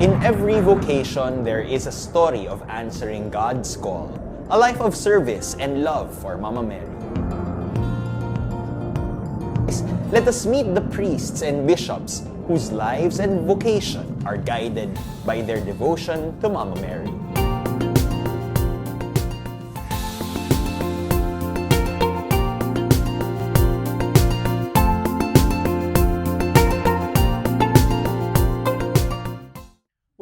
In every vocation, there is a story of answering God's call, a life of service and love for Mama Mary. Let us meet the priests and bishops whose lives and vocation are guided by their devotion to Mama Mary.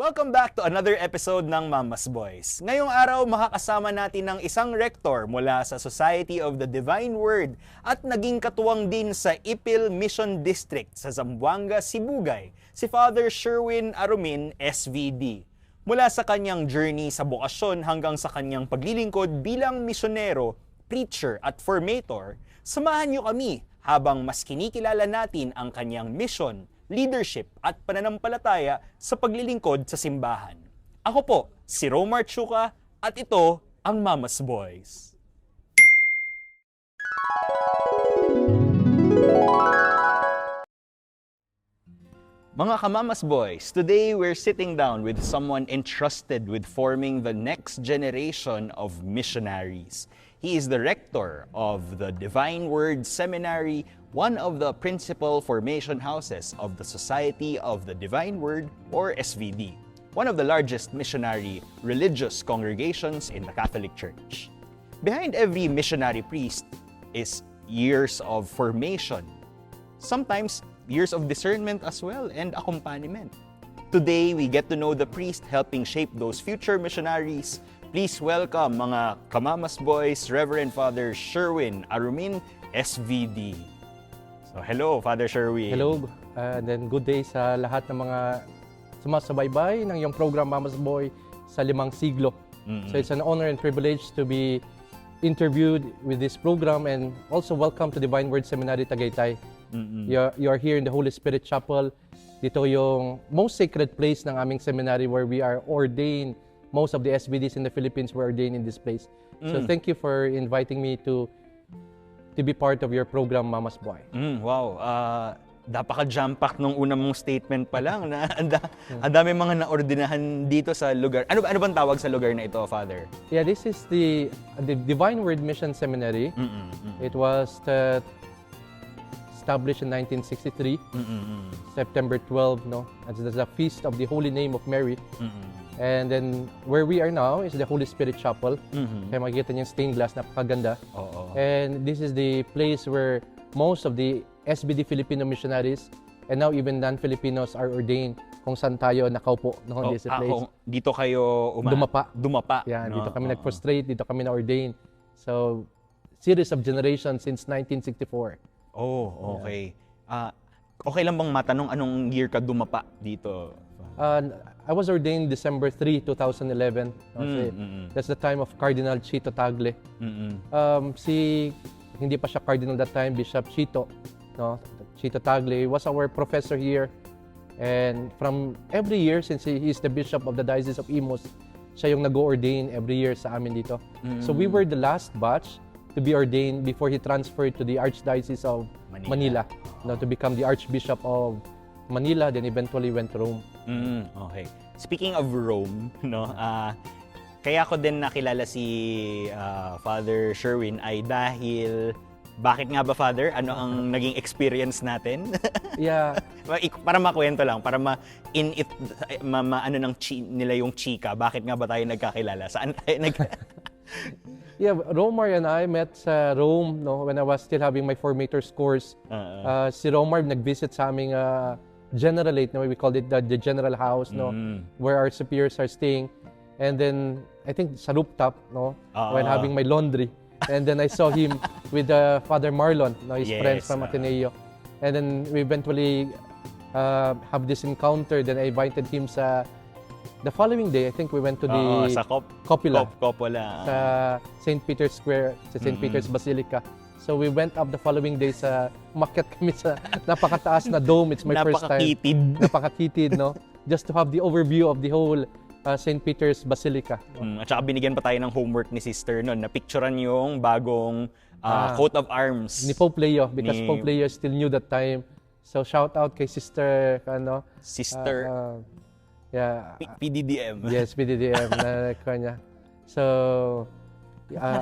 Welcome back to another episode ng Mama's Boys. Ngayong araw, makakasama natin ng isang rector mula sa Society of the Divine Word at naging katuwang din sa Ipil Mission District sa Zamboanga, Sibugay, si Father Sherwin Arumin, SVD. Mula sa kanyang journey sa bokasyon hanggang sa kanyang paglilingkod bilang misyonero, preacher at formator, samahan niyo kami habang mas kinikilala natin ang kanyang mission, leadership at pananampalataya sa paglilingkod sa simbahan. Ako po, si Romar Chuka at ito ang Mama's Boys. Mga ka-Mama's Boys, today we're sitting down with someone entrusted with forming the next generation of missionaries. He is the rector of the Divine Word Seminary, one of the principal formation houses of the Society of the Divine Word, or SVD, one of the largest missionary religious congregations in the Catholic Church. Behind every missionary priest is years of formation, sometimes years of discernment as well, and accompaniment. Today, we get to know the priest helping shape those future missionaries. Please welcome mga ka-Mama's Boys, Reverend Father Sherwin Arumin, SVD. So, hello, Father Sherwin. Hello, and then good day sa lahat ng mga sumasabaybay ng iyong program Mama's Boy sa 5 siglo. So it's an honor and privilege to be interviewed with this program, and also welcome to Divine Word Seminary Tagaytay. You are here in the Holy Spirit Chapel. Dito yung most sacred place ng aming seminary where we are ordained. Most of the SVDs in the Philippines were ordained in this place. So thank you for inviting me to be part of your program, Mama's Boy. Wow, napaka-jam-pack nung una mong statement pa lang na ang dami mga naordinahan dito sa lugar. Ano bang tawag sa lugar na ito, Father? Yeah, this is the Divine Word Mission Seminary. It was established in 1963, September 12, no? As the feast of the Holy Name of Mary. And then where we are now is the Holy Spirit Chapel. Kaya makikita niyo yung stained glass, napakaganda. And this is the place where most of the SBD Filipino missionaries and now even non-Filipinos are ordained, kung saan tayo nakaupo noon this place. Dito kayo dumapa. Yeah, dito kami nag-prostrate, dito kami na-ordain. So, series of generations since 1964. Oh, okay. Okay lang bang matanong anong year ka dumapa dito? I was ordained December 3, 2011. That's the time of Cardinal Chito Tagle. Hindi pa siya cardinal that time, Bishop Chito. No? Chito Tagle was our professor here. And from every year, since he is the bishop of the Diocese of Imus, siya yung nag-ordain every year sa amin dito. So we were the last batch to be ordained before he transferred to the Archdiocese of Manila to become the Archbishop of Manila, then eventually went to Rome. Okay. Speaking of Rome, kaya ko din nakilala si Father Sherwin ay dahil, bakit nga ba, Father? Ano ang naging experience natin? Yeah. Para makwento lang, para nila yung chika, bakit nga ba tayo nagkakilala? Saan tayo Yeah, Romar and I met sa Rome when I was still having my formator's course. Si Romar nag-visit sa aming generalate, we called it the general house, where our superiors are staying. And then I think sa rooftop, when having my laundry. And then I saw him with Father Marlon, his friends from Ateneo. And then we eventually have this encounter. Then I invited him sa the following day. I think we went to the sa Coppola. Sa St. Peter's Square, sa St. Peter's Basilica. So we went up the following day umakyat kami sa napakataas na dome. It's my first time. Napakakitid, no? Just to have the overview of the whole St. Peter's Basilica. At saka binigyan pa tayo ng homework ni Sister noon na picturean yung bagong coat of arms. Ni Pope Leo, because Pope Leo is still new that time. So shout out kay Sister, Yeah. PDDM. Yes, PDDM na kanya. So,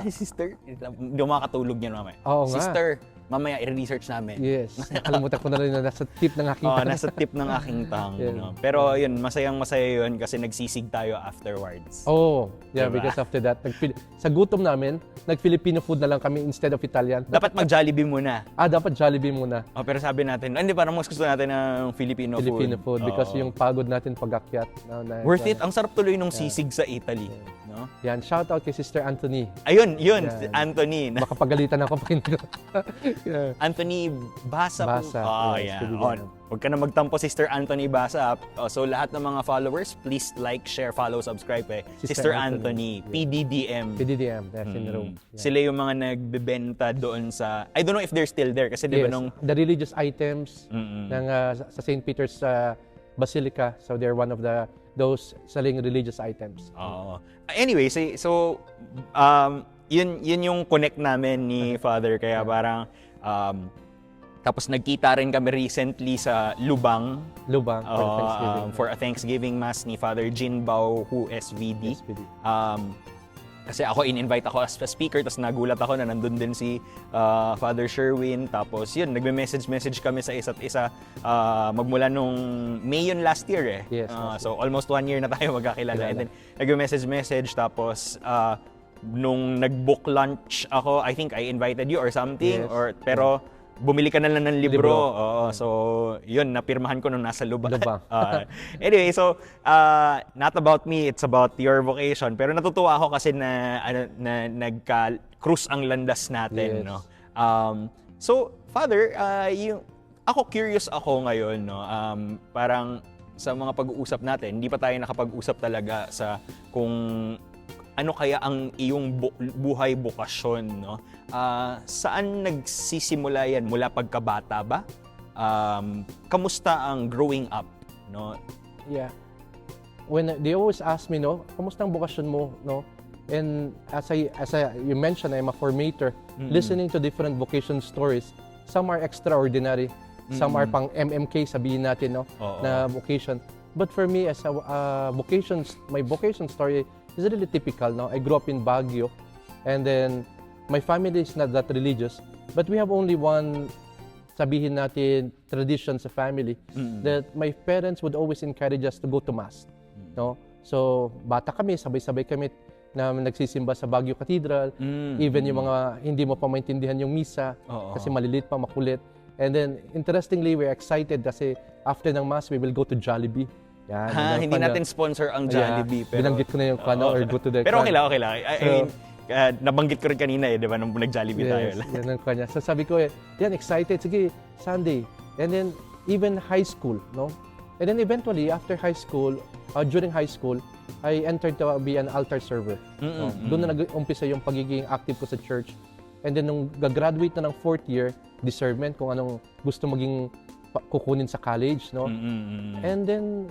Sister, hindi ako makakatulog yan mamaya. Oo nga. Sister, mamaya i-research namin. yes, nakalimutan ko na rin na nasa tip ng aking Oo, nasa tip ng aking tongue. Yeah. No? Pero yun, masayang-masaya yun kasi nagsisig tayo afterwards. Oh, yeah, Diba? because after that, sa gutom namin, nag-Filipino food na lang kami instead of Italian. Dapat mag-Jollibee muna. Dapat Jollibee muna. Oh, pero sabi natin, hindi, parang mas gusto natin ng Filipino Food because Oo. yung pagod natin pag-akyat. Worth it. Ang sarap tuloy nung sisig sa Italy. No? Yan, shout out kay Sister Anthony. Ayun, Yan. Anthony. Makapagalitan ako pag hindi ko. Yeah. Anthony Basa. Basa, Yeah. yes, Oh, huwag ka na magtampo, Sister Anthony Basa. So lahat ng mga followers, please like, share, follow, subscribe. Sister Anthony, Yeah. PDDM. PDDM, that's in Rome. Yeah. Sila yung mga nagbebenta doon sa, I don't know if they're still there kasi di ba Yes, nung, the religious items ng sa St. Peter's Basilica. So they're one of those selling religious items. Anyway, so yun yung connect namin ni Father kaya parang tapos nagkita rin kami recently sa Lubang Lubang for Thanksgiving. for a Thanksgiving Mass ni Father Jinbao Hu SVD. SVD. Kasi ako in-invite ako as a speaker tapos nagulat ako na nandun din si Father Sherwin tapos yun nagme-message kami sa isa't isa magmula nung May yun last year Yes, so almost 1 year na tayo magkakilala and then nagme-message tapos nung nag-book lunch ako I think I invited you or something Yes. pero bumili ka na lang ng libro. Libro. Oo, so yun napirmahan ko nung nasa Lubang. Lubang. Anyway, so not about me, it's about your vocation. Pero natutuwa ako kasi na nagka-cruise ang landas natin, Yes. no. So Father, ako curious ako ngayon, no. Parang sa mga pag-uusap natin, hindi pa tayo nakapag-usap talaga sa kung ano kaya ang iyong buhay bokasyon, no? Saan nagsisimula yan? Mula pagkabata ba? Kamusta ang growing up, no? Yeah. When they always ask me, no, kamusta ang bokasyon mo, no? And as you mentioned, I'm a formator. Listening to different vocation stories. Some are extraordinary. Some are pang MMK, sabihin natin, no? Oo. Na vocation. But for me, as a my vocation story is really typical, no? I grew up in Baguio. And then, my family is not that religious. But we have only one, sabihin natin, tradition sa family. That my parents would always encourage us to go to Mass. No? So, bata kami, sabay-sabay kami na nagsisimba sa Baguio Cathedral. Even yung mga hindi mo pa maintindihan yung misa kasi malilit pa, makulit. And then, interestingly, we're excited kasi after ng Mass, we will go to Jollibee. Yan, Hindi natin sponsor ang Jollibee. Pero, binanggit ko na yung or go to the Pero okay lang. I mean, nabanggit ko rin kanina di ba, nung nag-Jollibee tayo. Yan ang kanya. So sabi ko, yan, excited, sige, Sunday. And then, even high school, no? And then eventually, after high school, during high school, I entered to be an altar server. No? Doon na nag-umpisa yung pagiging active ko sa church. And then, nung gagraduate na ng 4th year, discernment kung anong gusto maging kukunin sa college, no? And then,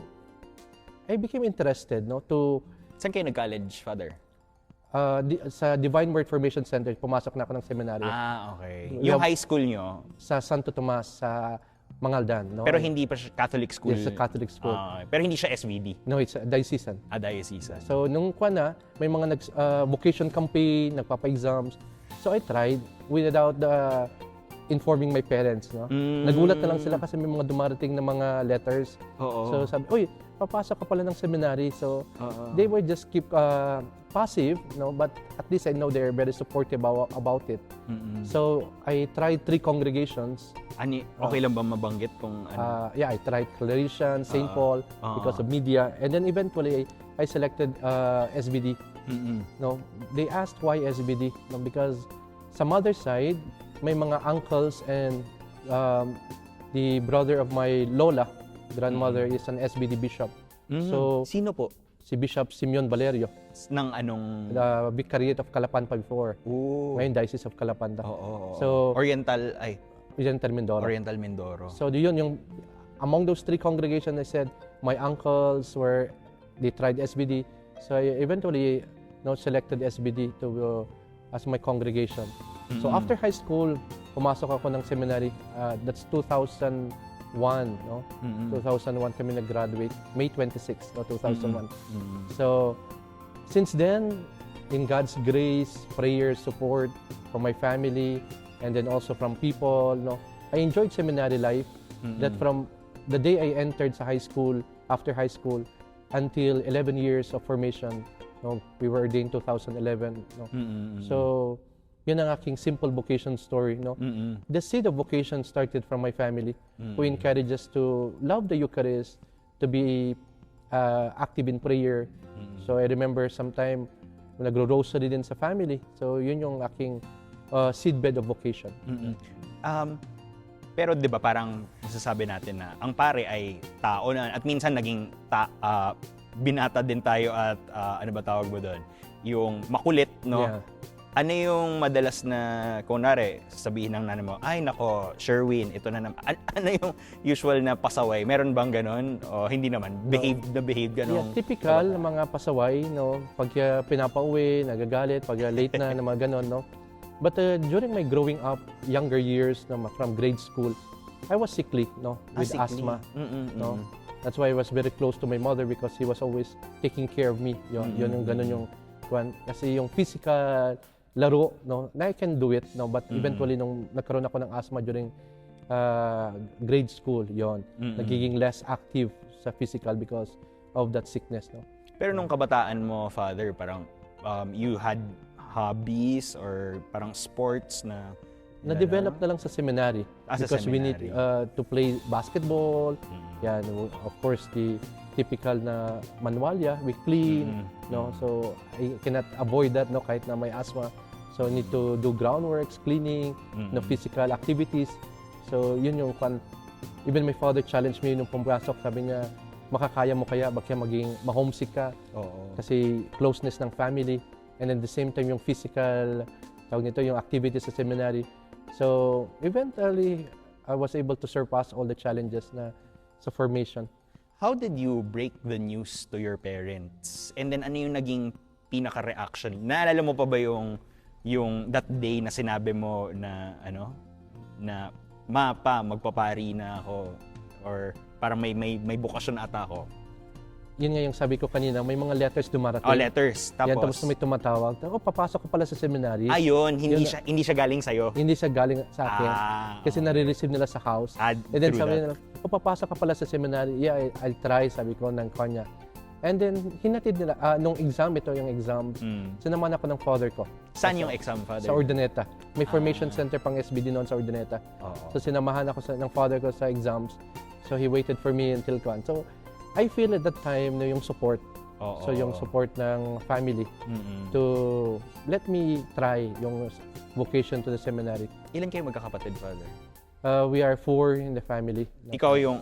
I became interested, no, to... Saan kayo nag-college, Father? Sa Divine Word Formation Center, pumasok na ako ng seminary. Okay. Yung high school nyo? Sa Santo Tomas, sa Mangaldan, no? Pero hindi pa siya Catholic school? Yes, sa Catholic school. Pero hindi siya SVD? No, it's a diocesan. Diocesan. So, nung may mga vocation campaign, nagpapa-exams. So, I tried without informing my parents, no? Nagulat na lang sila kasi may mga dumarating na mga letters. So, sabi, uy, papasok ka pala ng seminary. So, they were just keep passive, no? But at least I know they're very supportive about it. So, I tried 3 congregations. Okay lang ba mabanggit kung ano? Yeah, I tried Claretian, St. Paul, because of media. And then eventually, I selected SBD. No? They asked why SBD? No? Because sa mother side, may mga uncles and the brother of my lola, grandmother, is an SBD bishop. So, sino po? Si Bishop Simeon Valerio. Ng anong... The Vicariate of Calapan pa before. Ngayon, Diocese of Calapan. So, Oriental Mindoro. Oriental Mindoro. So, yun yung... Among those 3 congregations, I said, my uncles they tried SBD. So, I eventually selected SBD as my congregation. So, after high school, pumasok ako ng seminary. That's 2005. no? 2001 kami nag-graduate. May 26, no? 2001. So, since then, in God's grace, prayer, support from my family, and then also from people, no? I enjoyed seminary life. That from the day I entered sa high school, after high school, until 11 years of formation, no? We were ordained 2011, no? So, yun ang aking simple vocation story, no? The seed of vocation started from my family, who encouraged us to love the Eucharist, to be active in prayer. So I remember sometime nagro-rosary din sa family. So yun yung aking seedbed of vocation. Pero 'di ba parang nasasabi natin na ang pare ay tao na at minsan naging binata din tayo at ano ba tawag mo doon? Yung makulit, no? Yeah. Ano yung madalas na, kunwari, sabihin ng nanay mo, ay nako, Sherwin, ito na naman. Ano yung usual na pasaway? Meron bang ganon? O hindi naman? Behave na behave ganon? Yeah, typical ng mga pasaway, no? Pag pinapauwi, nagagalit, pag late na, na mga ganon, no? But during my growing up, younger years, no, from grade school, I was sickly, no? With asthma, no? That's why I was very close to my mother because he was always taking care of me. Yun yung ganon yung, kasi yung physical laro, no, na I can do it, no, but eventually nung nagkaroon ako ng asthma during grade school, yon, nagiging less active sa physical because of that sickness, no. Pero nung kabataan mo, Father, parang you had hobbies or parang sports na na-develop na lang sa seminary because we need to play basketball. Yan, of course, the typical na manualya, we clean, no, so I cannot avoid that, no, kahit na may asthma. So I need to do groundworks, cleaning, no, physical activities. So yun yung even my father challenged me nung pumasok, sabi niya, makakaya mo kaya, bakit maging ma-homesick ka? Kasi closeness ng family, and at the same time yung physical, tawag nito, yung activities sa seminary. So eventually, I was able to surpass all the challenges na sa formation. How did you break the news to your parents? And then ano yung naging pinaka-reaction? Naalala mo pa ba yung that day na sinabi mo na ano, na magpapari na ako, or parang may bukasyon ata ako? Yun nga yung sabi ko kanina, may mga letters dumarating. Letters. Tapos? Yan, tapos may tumatawag. Papasok ka pala sa seminary. Ayun, hindi siya galing sa'yo? Hindi siya galing sa akin. Kasi nare-receive nila sa house. And then sabi nila, papasok ka pala sa seminary. Yeah, I'll try, sabi ko ng kanya. And then, hinatid nila, nung exam, ito yung exam, sinamahan ako ng father ko. Saan yung exam, Father? Sa Urdaneta. May formation center pang SBD noon sa Urdaneta. So, sinamahan ako ng father ko sa exams. So, he waited for me until kwan. So, I feel at that time na yung support. So, yung support ng family to let me try yung vocation to the seminary. Ilan kayo magkakapatid, Father? We are 4 in the family. Ikaw yung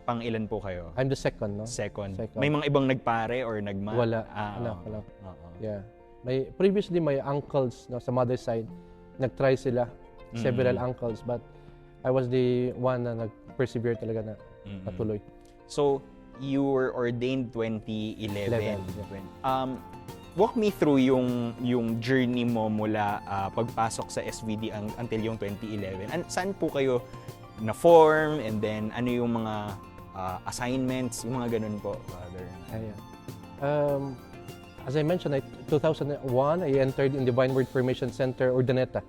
pang ilan po kayo? I'm the second, no? Second. May mga ibang nagpare or nagma? Wala. Wala. Yeah. Previously, my uncles, no, sa mother's side, nag-try sila. Several uncles, but I was the one na nag-persevere talaga na patuloy. So, you were ordained 2011. Yeah. Walk me through yung journey mo mula pagpasok sa SVD until yung 2011. Saan po kayo na-form, and then ano yung mga assignments, yung mga ganun po, Father? As I mentioned, 2001, I entered in the Divine Word Formation Center, Urdaneta.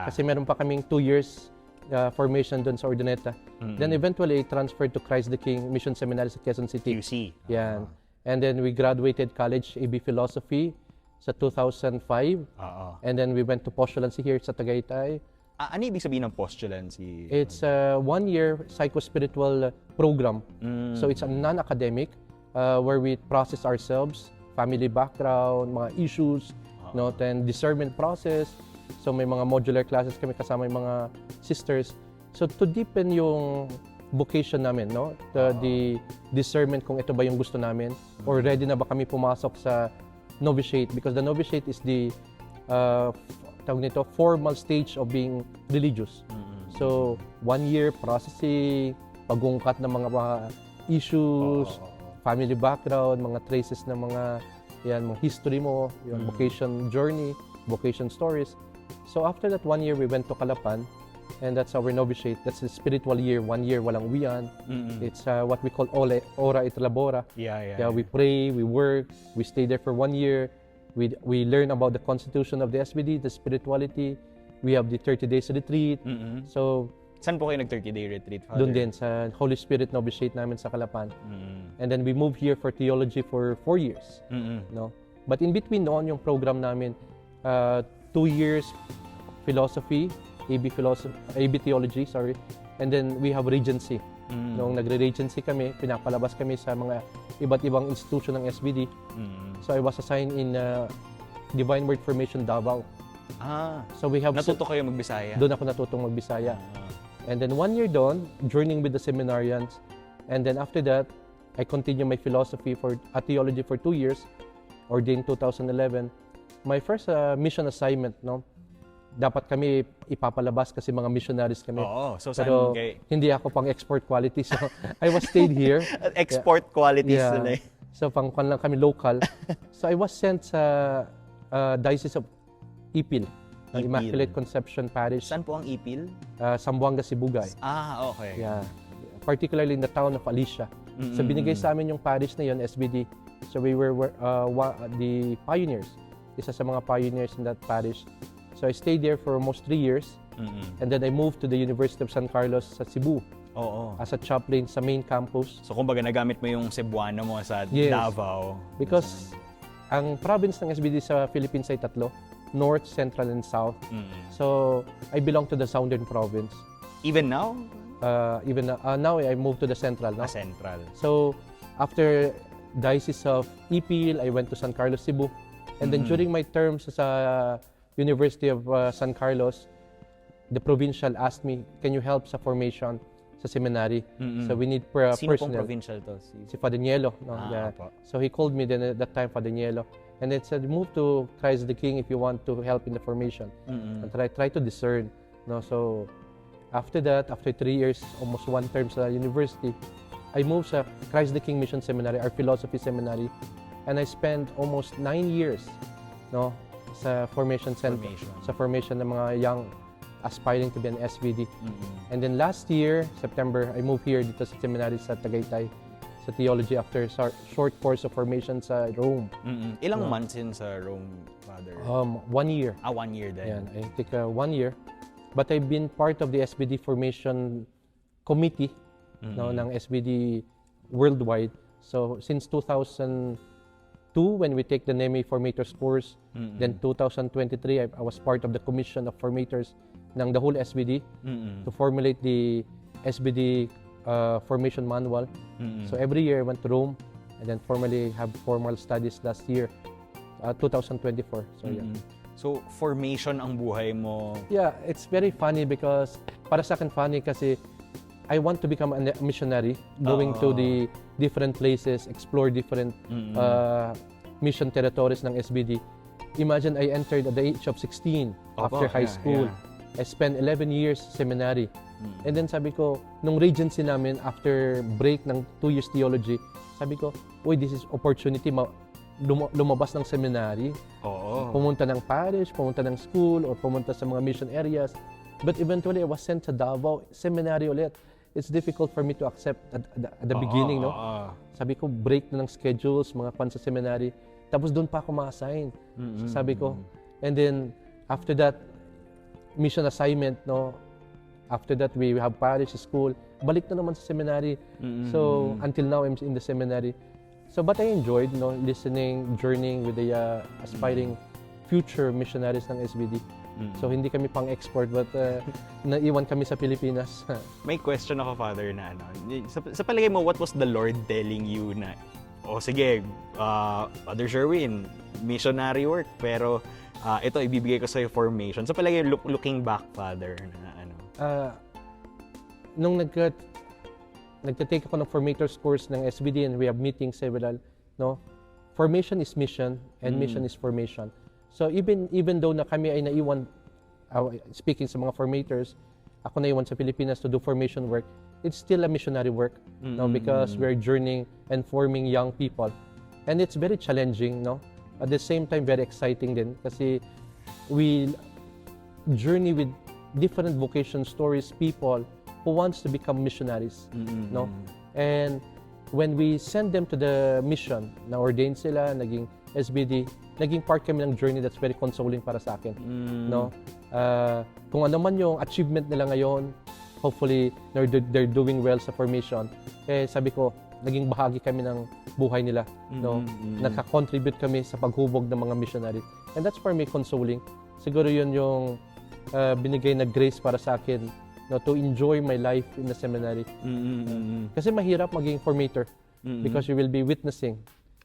Kasi meron pa kaming 2 years formation doon sa Urdaneta. Then eventually, I transferred to Christ the King Mission Seminary sa Quezon City. QC. Yan. And then we graduated college, AB Philosophy sa 2005. And then we went to postulancy here sa Tagaytay. Ano ibig sabihin ng postulancy? It's a 1-year psycho-spiritual program. So it's a non-academic where we process ourselves, family background, mga issues, no, then discernment process. So may mga modular classes kami kasama yung mga sisters. So to deepen yung vocation namin, no? The discernment kung ito ba yung gusto namin, or ready na ba kami pumasok sa novitiate, because the novitiate is the tawag nito, formal stage of being religious. So 1 year processing, pag-ungkat ng mga issues, family background, mga traces ng mga history mo, yung vocation journey, vocation stories. So after that 1 year, we went to Calapan. And that's our novitiate. That's the spiritual year. 1 year walang uwian. It's what we call ora et labora. Yeah. We pray, we work, we stay there for 1 year. We learn about the constitution of the SBD, the spirituality. We have the 30 days retreat. So Saan po kayo nag-30-day retreat, Father? doon din sa Holy Spirit novitiate namin sa Calapan. And then we moved here for theology for 4 years. No? But in between noon yung program namin, 2 years philosophy, AB theology, sorry. And then we have regency. Noong nagre-regency kami, pinapalabas kami sa mga iba't ibang institution ng SBD. So I was assigned in Divine Word Formation Davao. So we have Natuto kayo mag-Bisaya? doon ako natutong mag-Bisaya. And then 1 year doon, journeying with the seminarians. And then after that, I continued my philosophy theology for 2 years, ordained 2011. My first mission assignment, no? Dapat kami ipapalabas kasi mga missionaries kami. Oo. So, saan Pero kayo? hindi ako pang export quality. So, I was stayed here. Export qualities nila eh. So, pang lang kami local. So, I was sent sa Diocese of Ipil, ng Ipil. Immaculate Conception Parish, Saan po ang Ipil? Zamboanga, Sibugay. Okay. Yeah. Particularly in the town of Alicia. So, binigay sa amin yung parish na yun, SBD. So, we were the pioneers. Isa sa mga pioneers in that parish. So I stayed there for almost 3 years. And then I moved to the University of San Carlos sa Cebu as a chaplain sa main campus. So kumbaga nagamit mo yung Cebuano mo sa Yes. Davao. Because ang province ng SBD sa Philippines ay tatlo, North, Central, and South. So I belong to the Southern province. Even now? Even now I moved to the Central. No? Central. So after Diocese of Ipil, I went to San Carlos, Cebu. And then during my terms sa University of San Carlos, the provincial asked me, can you help sa formation sa seminary? So we need Sino pong personnel. provincial to? Si Father Nielo. No? Opo. So he called me then at that time, Father Nielo. And then said, move to Christ the King if you want to help in the formation. And try to discern. No? So after that, after 3 years, almost 1 term sa university, I moved sa Christ the King Mission Seminary, our philosophy seminary. And I spent almost 9 years, no, sa formation center, sa formation ng mga young aspiring to be an SVD. And then last year, September, I moved here dito sa seminary sa Tagaytay sa theology after short course of formation sa Rome. Ilang months in sa Rome, Father? 1 year. 1 year din. Yan, I think 1 year. But I've been part of the SBD formation committee no, ng SBD worldwide. So since 2002, when we take the NEMI Formators course, then 2023, I was part of the commission of formators ng the whole SBD to formulate the SBD formation manual. So every year I went to Rome and then formally have formal studies last year, 2024. So yeah. So formation ang buhay mo. Yeah, it's very funny because para sa akin funny kasi I want to become a missionary, going to the different places, explore different mission territories ng SBD. Imagine I entered at the age of 16 after high school. I spent 11 years seminary. And then sabi ko, nung regency namin, after break ng 2 years theology, sabi ko, uy, this is opportunity lumabas ng seminary, pumunta ng parish, pumunta ng school, or pumunta sa mga mission areas. But eventually, I was sent to Davao, seminary ulit. It's difficult for me to accept at the beginning, no? Sabi ko, break na ng schedules, mga pan sa seminary. Tapos doon pa ako ma-assign. So sabi ko, and then, after that, mission assignment, no? After that, we have parish, school. Balik na naman sa seminary. So, until now, I'm in the seminary. So, but I enjoyed, no, listening, journeying with the aspiring future missionaries ng SBD. So, hindi kami pang-export, but naiwan kami sa Pilipinas. May question ako, Father, na ano. Sa palagay mo, what was the Lord telling you na, sige, Father Sherwin, missionary work, pero ito, ibibigay ko sa'yo formation. Sa palagay, looking back, Father, na ano? Nung nagtatake ako ng formators course ng SBD and we have meetings several, no? Formation is mission and mission is formation. So even though na kami ay naiwan, speaking sa mga formators, ako naiwan sa Pilipinas to do formation work, it's still a missionary work, no? Because we're journeying and forming young people. And it's very challenging, no? At the same time, very exciting din kasi we journey with different vocation stories, people who wants to become missionaries, no? And when we send them to the mission, na-ordain sila, naging SBD, naging part kami ng journey that's very consoling para sa akin, no? Kung ano man yung achievement nila ngayon, hopefully they're doing well sa formation. Eh sabi ko, naging bahagi kami ng buhay nila, no? Nagka-contribute kami sa paghubog ng mga missionary. And that's for me consoling. Siguro yun yung binigay na grace para sa akin, no, to enjoy my life in the seminary. Kasi mahirap maging formator because you will be witnessing.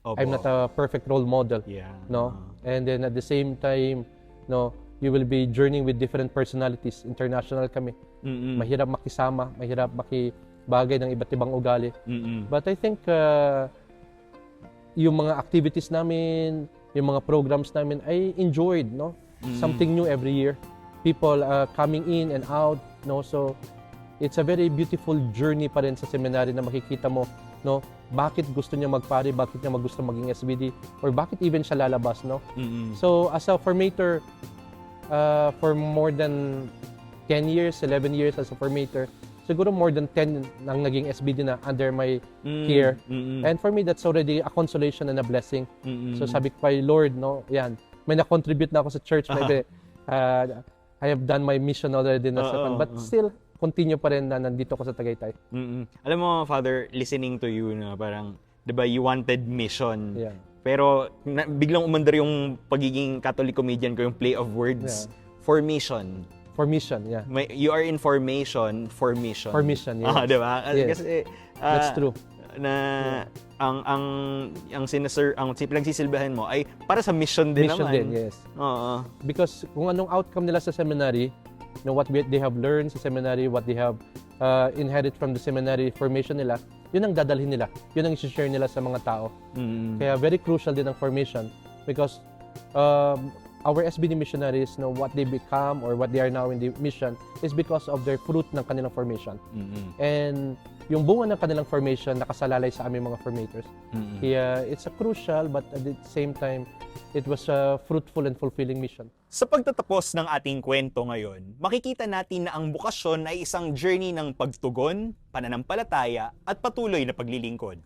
Opo. I'm not a perfect role model, Yeah. no? And then at the same time, no, you will be journeying with different personalities. International kami. Mahirap makisama, mahirap makibagay ng iba't ibang ugali. But I think yung mga activities namin, yung mga programs namin, I enjoyed, no? Something new every year. People coming in and out, no? So it's a very beautiful journey pa rin sa seminary na makikita mo, no? Bakit gusto niya magpare, bakit niya gusto maging SBD, or bakit even siya lalabas, no? So as a formator, for more than 10 years, 11 years as a formator, siguro more than 10 nang naging SBD na under my care. And for me, that's already a consolation and a blessing. So sabi ko kay Lord, no, yan, may na-contribute na ako sa church, maybe I have done my mission already na sa but still, continue pa rin na nandito ako sa Tagaytay. Alam mo, Father, listening to you na parang, di ba, you wanted mission. Yeah. Pero biglang umandar yung pagiging Catholic comedian ko, yung play of words. Formation. Formation, yeah. You are in formation, for mission. For mission, yes. Di ba? Yes. Kasi, That's true. Na ang pinagsisilbihan mo ay para sa mission din Mission naman. din, yes. Oo. Because kung anong outcome nila sa seminary, you know, what they have learned sa seminary, what they have inherit from the seminary formation nila, yun ang dadalhin nila. Yun ang i-share nila sa mga tao. Kaya very crucial din ang formation because our SBD missionaries, know what they become or what they are now in the mission is because of their fruit ng kanilang formation. And yung bunga ng kanilang formation nakasalalay sa aming mga formators. Kaya it's a crucial but at the same time, it was a fruitful and fulfilling mission. Sa pagtatapos ng ating kwento ngayon, makikita natin na ang bukasyon ay isang journey ng pagtugon, pananampalataya at patuloy na paglilingkod.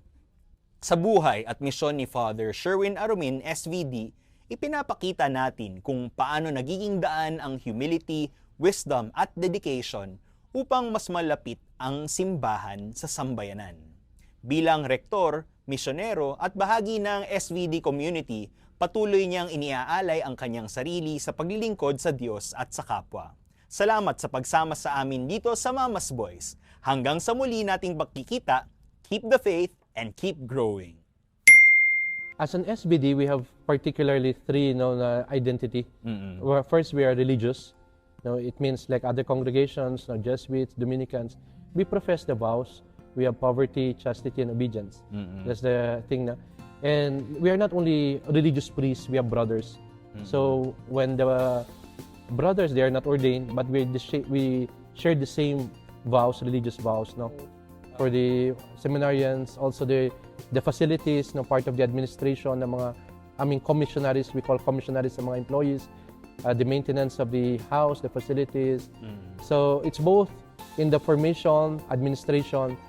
Sa buhay at misyon ni Father Sherwin Arumin, SVD, ipinapakita natin kung paano nagiging daan ang humility, wisdom at dedication upang mas malapit ang simbahan sa sambayanan. Bilang rektor, misyonero at bahagi ng SVD community, patuloy niyang iniaalay ang kanyang sarili sa paglilingkod sa Diyos at sa kapwa. Salamat sa pagsama sa amin dito sa Mama's Boys. Hanggang sa muli nating pagkikita, keep the faith and keep growing. As an SBD, we have particularly three identity. Well, first, we are religious. It means like other congregations, Jesuits, Dominicans, we profess the vows. We have poverty, chastity, and obedience. That's the thing na. And we are not only religious priests, we have brothers. So when the brothers, they are not ordained, but we share the same vows, religious vows. No? For the seminarians, also the facilities, part of the administration, commissionaries, we call commissionaries sa mga employees, the maintenance of the house, the facilities. So it's both in the formation, administration,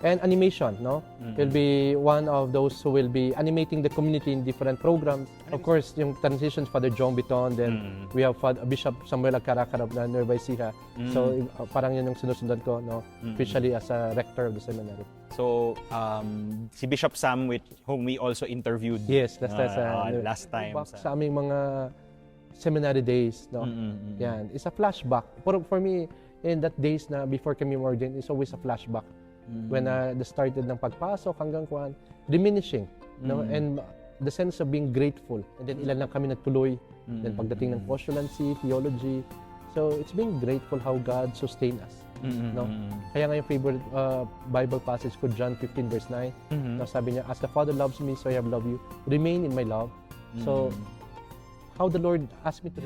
and animation, no? Will be one of those who will be animating the community in different programs. Of course, yung transitions, Father John Biton, then we have Bishop Samuel Agcaracar of Nueva Ecija. So parang yun yung sinusundan ko, no? Officially as a rector of the seminary. So, si Bishop Sam, whom we also interviewed yes, that's last time. Sa aming mga seminary days, no? Yan, it's a flashback. For me, in that days na before kami ordained, it's always a flashback. When the started ng pagpasok hanggang kuan, diminishing, no? And the sense of being grateful. And then ilan lang kami nagtuloy. Then pagdating ng postulancy, theology. So it's being grateful how God sustained us. No? Kaya nga yung favorite Bible passage ko, John 15 verse 9. No, sabi niya, as the Father loves me, so I have loved you. Remain in my love. So how the Lord asked me to